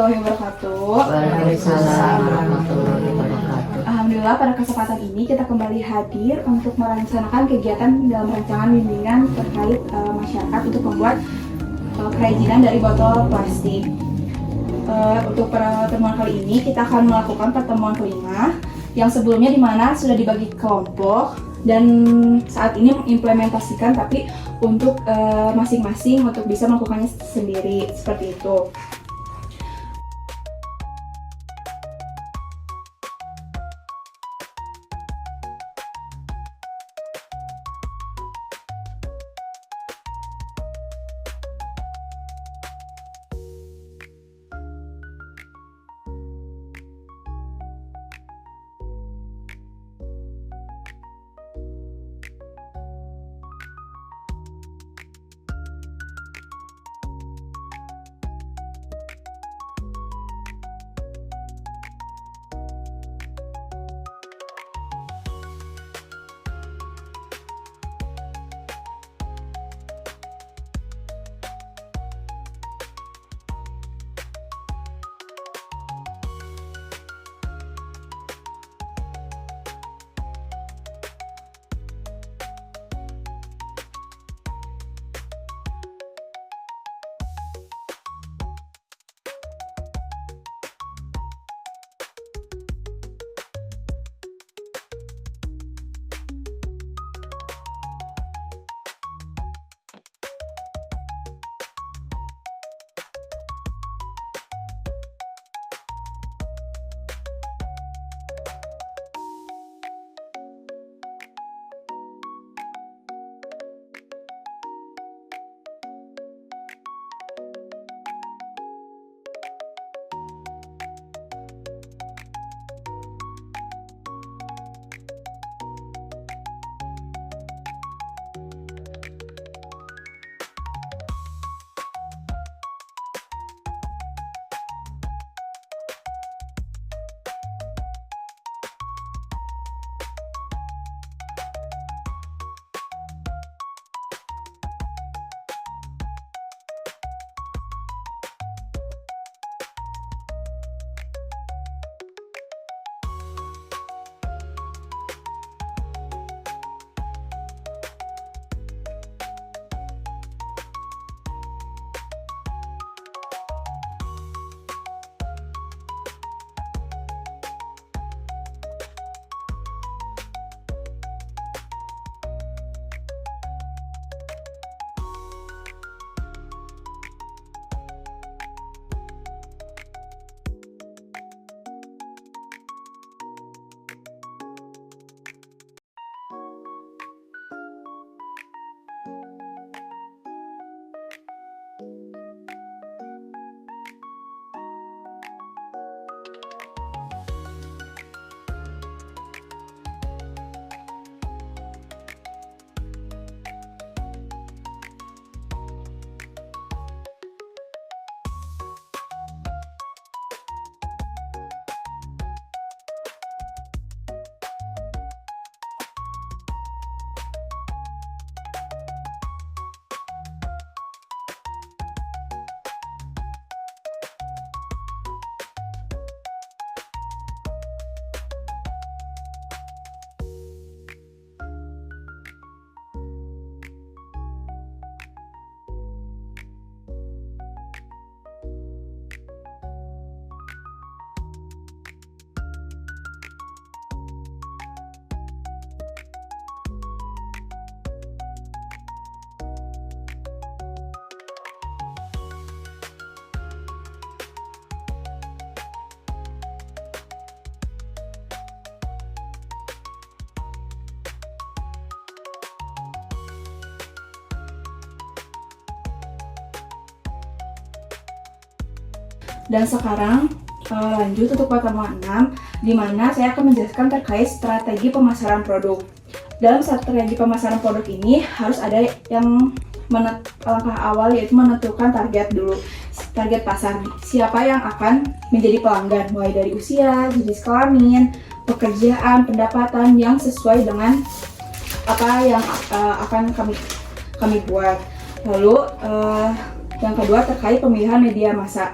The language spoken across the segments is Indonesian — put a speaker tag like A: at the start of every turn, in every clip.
A: warahmatullahi wabarakatuh.
B: Waalaikumsalam warahmatullahi wabarakatuh.
A: Alhamdulillah pada kesempatan ini kita kembali hadir untuk melaksanakan kegiatan dalam rancangan bimbingan terkait masyarakat untuk membuat kerajinan dari botol plastik. Untuk pertemuan kali ini kita akan melakukan pertemuan kelima yang sebelumnya dimana sudah dibagi kelompok dan saat ini mengimplementasikan tapi untuk masing-masing untuk bisa melakukannya sendiri seperti itu. Dan sekarang lanjut untuk pertemuan 6 di mana saya akan menjelaskan terkait strategi pemasaran produk. Dalam strategi pemasaran produk ini harus ada yang langkah awal yaitu menentukan target dulu. Target pasar, siapa yang akan menjadi pelanggan, mulai dari usia, jenis kelamin, pekerjaan, pendapatan yang sesuai dengan apa yang akan kami buat. Lalu yang kedua terkait pemilihan media massa.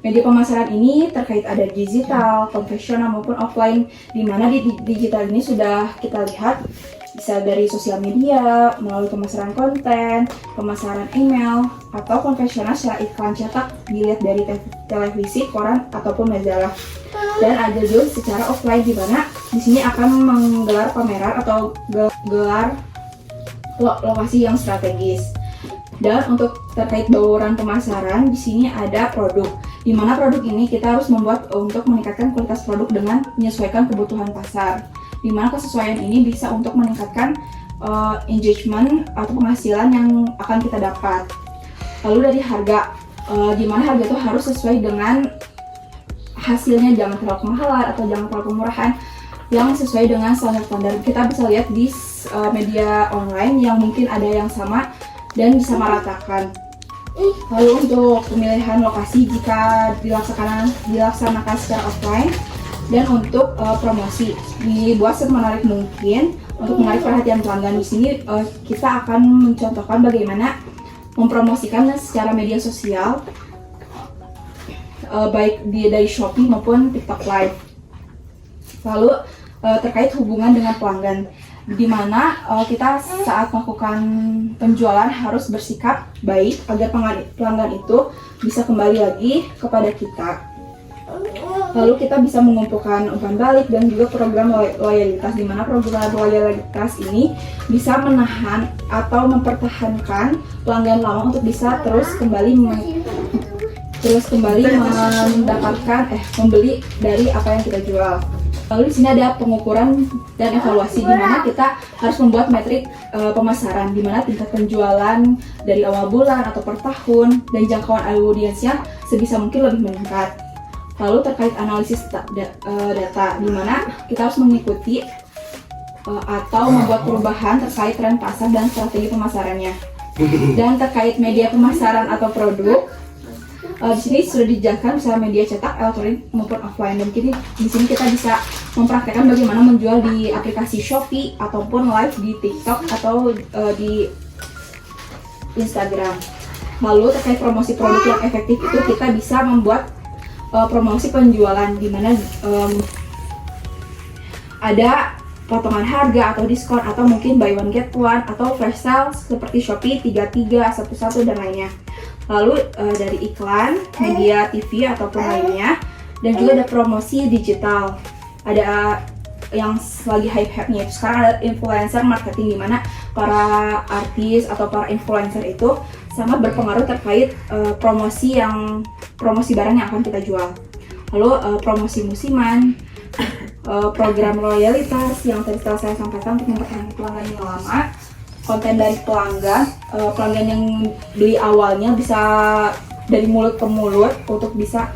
A: Media pemasaran ini terkait ada digital, konvensional maupun offline, di mana di digital ini sudah kita lihat bisa dari sosial media, melalui pemasaran konten, pemasaran email, atau konvensional secara iklan cetak dilihat dari televisi, koran, ataupun majalah. Dan ada juga secara offline di mana di sini akan menggelar pameran atau gelar lokasi yang strategis. Dan untuk terkait bauran pemasaran, di sini ada produk. Di mana produk ini kita harus membuat untuk meningkatkan kualitas produk dengan menyesuaikan kebutuhan pasar. Di mana kesesuaian ini bisa untuk meningkatkan engagement atau penghasilan yang akan kita dapat. Lalu dari harga, di mana harga itu harus sesuai dengan hasilnya, jangan terlalu kemahalan atau jangan terlalu kemurahan, yang sesuai dengan standar. Kita bisa lihat di media online yang mungkin ada yang sama dan disamaratakan. Lalu untuk pemilihan lokasi jika dilaksanakan secara offline, dan untuk promosi dibuat semenarik mungkin untuk menarik perhatian pelanggan. Di sini kita akan mencontohkan bagaimana mempromosikan secara media sosial, baik dari Shopee maupun TikTok Live. Lalu terkait hubungan dengan pelanggan, di mana kita saat melakukan penjualan harus bersikap baik agar pelanggan itu bisa kembali lagi kepada kita. Lalu kita bisa mengumpulkan umpan balik dan juga program loyalitas, di mana program loyalitas ini bisa menahan atau mempertahankan pelanggan lama untuk bisa terus kembali mendapatkan membeli dari apa yang kita jual. Lalu di sini ada pengukuran dan evaluasi, di mana kita harus membuat metrik pemasaran, di mana tingkat penjualan dari awal bulan atau per tahun dan jangkauan audiensnya sebisa mungkin lebih meningkat. Lalu terkait analisis data, di mana kita harus mengikuti atau membuat perubahan terkait tren pasar dan strategi pemasarannya. Dan terkait media pemasaran atau produk, di sini sudah dijelaskan bisa media cetak, elektronik maupun offline. Dan di sini kita bisa mempraktekkan bagaimana menjual di aplikasi Shopee ataupun live di TikTok atau di Instagram. Lalu terkait promosi produk yang efektif itu kita bisa membuat promosi penjualan, di mana ada potongan harga atau diskon atau mungkin buy one get one atau flash sale seperti Shopee 33, 11 dan lainnya. Lalu dari iklan, media TV ataupun lainnya, dan juga ada promosi digital. Ada yang lagi hype-nya itu sekarang ada influencer marketing, di mana para artis atau para influencer itu sangat berpengaruh terkait promosi barang yang akan kita jual. Lalu promosi musiman, program loyalitas yang tadi setelah saya sampaikan untuk mempertahankan pelanggan yang lama, konten dari pelanggan yang beli awalnya bisa dari mulut ke mulut untuk bisa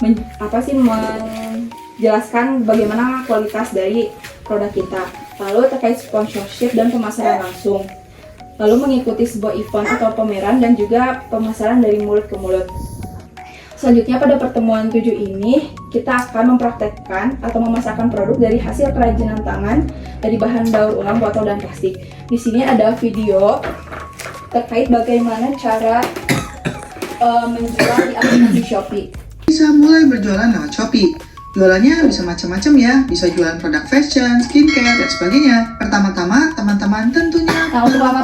A: menjelaskan bagaimana kualitas dari produk kita. Lalu terkait sponsorship dan pemasaran langsung, lalu mengikuti sebuah event atau pameran dan juga pemasaran dari mulut ke mulut. Selanjutnya pada pertemuan 7 ini kita akan mempraktekkan atau memasarkan produk dari hasil kerajinan tangan dari bahan daur ulang botol dan plastik. Di sini ada video terkait bagaimana cara menjual di aplikasi Shopee.
C: Bisa mulai berjualan lewat Shopee. Jualannya bisa macam-macam ya, bisa jualan produk fashion, skincare, dan sebagainya. Pertama-tama, teman-teman tentunya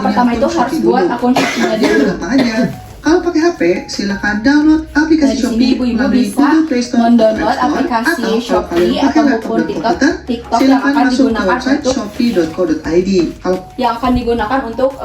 A: pertama itu harus buat akun Shopee-nya dulu.
C: Gampang aja. Kalau pakai HP, silakan download aplikasi Shopee melalui Google Play Store
A: mendownload aplikasi Shopee ataupun TikTok yang akan digunakan untuk
C: shopee.co.id.
A: Yang akan digunakan untuk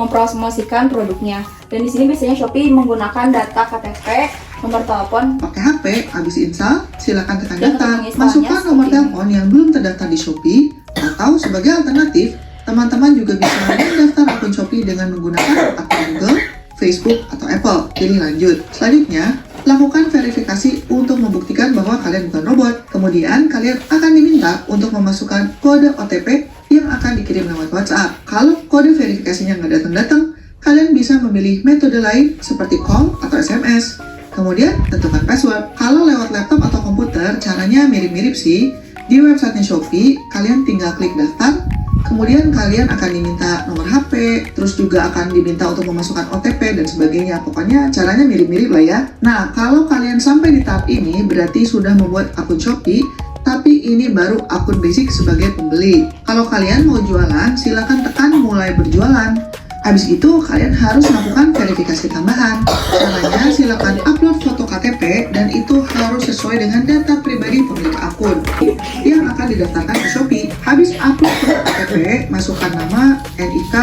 A: mempromosikan produknya. Dan di sini biasanya Shopee menggunakan data KTP, nomor telepon.
C: Pakai HP, habis install, silakan tekan daftar. Masukkan nomor telepon yang belum terdaftar di Shopee, atau sebagai alternatif, teman-teman juga bisa mendaftar akun Shopee dengan menggunakan akun Google, Facebook, atau Apple. Pilih lanjut. Selanjutnya, lakukan verifikasi untuk membuktikan bahwa kalian bukan robot. Kemudian, kalian akan diminta untuk memasukkan kode OTP yang akan dikirim lewat WhatsApp. Kalau kode verifikasinya nggak datang-datang, kalian bisa memilih metode lain seperti call atau SMS. Kemudian, tentukan password. Kalau lewat laptop atau komputer, caranya mirip-mirip sih. Di websitenya Shopee, kalian tinggal klik daftar, Kemudian kalian akan diminta nomor HP, terus juga akan diminta untuk memasukkan OTP dan sebagainya. Pokoknya caranya mirip-mirip lah ya. Nah, kalau kalian sampai di tahap ini berarti sudah membuat akun Shopee, tapi ini baru akun basic sebagai pembeli. Kalau kalian mau jualan, silakan tekan mulai berjualan. Habis itu kalian harus melakukan verifikasi tambahan. Caranya silakan upload foto KTP dan itu harus sesuai dengan data pribadi pemilik akun yang akan didaftarkan ke Shopee. Habis upload foto KTP, masukkan nama, NIK,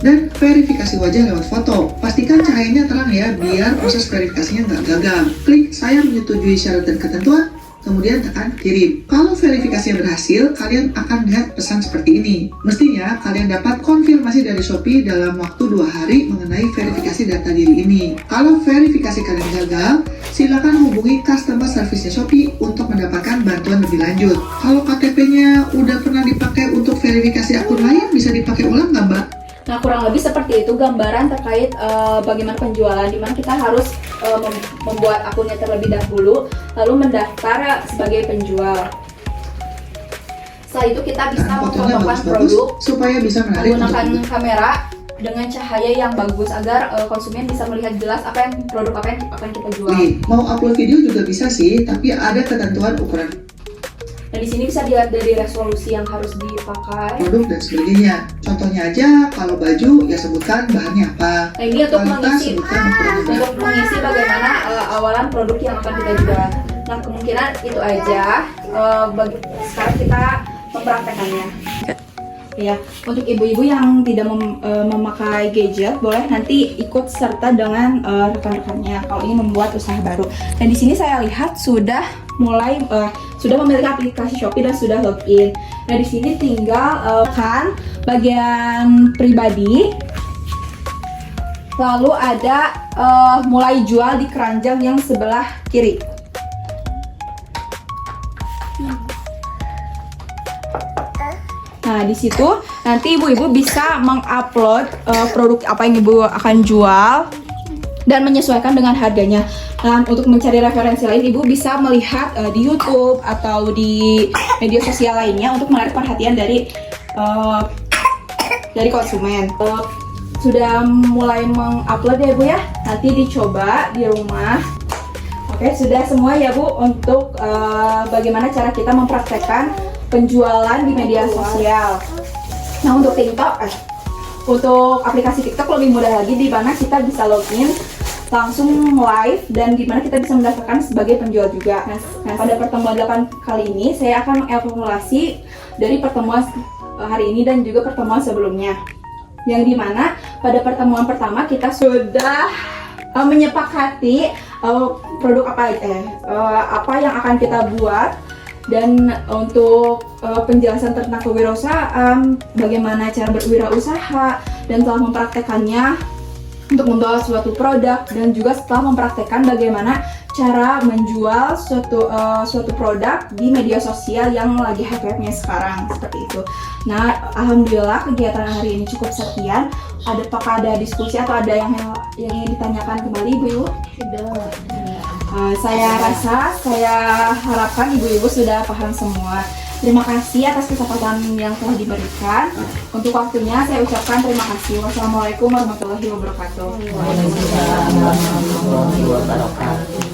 C: dan verifikasi wajah lewat foto. Pastikan cahayanya terang ya, biar proses verifikasinya nggak gagal. Klik saya menyetujui syarat dan ketentuan, kemudian tekan kirim. Kalau verifikasinya berhasil, kalian akan lihat pesan seperti ini. Mestinya kalian dapat konfirmasi dari Shopee dalam waktu 2 hari mengenai verifikasi data diri ini. Kalau verifikasi kalian gagal, silakan hubungi customer service-nya Shopee untuk mendapatkan bantuan lebih lanjut. Kalau KTP-nya udah pernah dipakai untuk verifikasi akun lain, bisa dipakai ulang nggak, Mbak?
A: Nah, kurang lebih seperti itu gambaran terkait bagaimana penjualan, di mana kita harus membuat akunnya terlebih dahulu, lalu mendaftar sebagai penjual. Setelah itu kita bisa
C: Fotonya
A: memfotokan
C: bagus-bagus
A: produk
C: supaya bisa menarik
A: menggunakan
C: untuk
A: kamera dengan cahaya yang bagus agar konsumen bisa melihat jelas produk apa yang akan kita jual.
C: Nih, mau upload video juga bisa sih, tapi ada ketentuan ukuran
A: Dan di sini bisa dilihat dari resolusi yang harus dipakai.
C: produk dan sebagainya. Contohnya aja, kalau baju ya sebutkan bahannya apa.
A: Nah, ini untuk
C: Kualitas
A: mengisi
C: sebutkan ukurannya.
A: bagaimana awalan produk yang akan kita jual. Nah, kemungkinan itu aja. Sekarang kita mempraktekannya. Ya, untuk ibu-ibu yang tidak memakai gadget, boleh nanti ikut serta dengan rekan-rekannya kalau ingin membuat usaha baru. Dan di sini saya lihat sudah memiliki aplikasi Shopee dan sudah login. Nah, di sini tinggal kan bagian pribadi. Lalu ada mulai jual di keranjang yang sebelah kiri. Nah, di situ nanti ibu-ibu bisa mengupload produk apa yang ibu akan jual dan menyesuaikan dengan harganya. Nah, untuk mencari referensi lain, ibu bisa melihat di YouTube atau di media sosial lainnya untuk menarik perhatian dari konsumen. Sudah mulai mengupload ya, Bu ya? Nanti dicoba di rumah. Oke, sudah semua ya, Bu, untuk bagaimana cara kita mempraktekkan penjualan di media sosial. Nah, untuk TikTok, untuk aplikasi TikTok lebih mudah lagi, di mana kita bisa login langsung live dan di mana kita bisa mendaftarkan sebagai penjual juga. Nah, pada pertemuan 8 kali ini saya akan mengevaluasi dari pertemuan hari ini dan juga pertemuan sebelumnya. Yang dimana pada pertemuan pertama kita sudah menyepakati produk apa yang akan kita buat. Dan untuk penjelasan tentang kewirausahaan, bagaimana cara berwirausaha, dan telah mempraktekannya untuk membawa suatu produk, dan juga setelah mempraktekkan bagaimana cara menjual suatu produk di media sosial yang lagi hype-nya sekarang, seperti itu. Nah, alhamdulillah kegiatan hari ini cukup sekian. Apakah ada diskusi atau ada yang ingin ditanyakan kembali, Bu? Saya harapkan ibu-ibu sudah paham semua. Terima kasih atas kesempatan yang telah diberikan. Untuk waktunya saya ucapkan terima kasih. Wassalamualaikum warahmatullahi wabarakatuh.
B: Waalaikumsalam warahmatullahi wabarakatuh.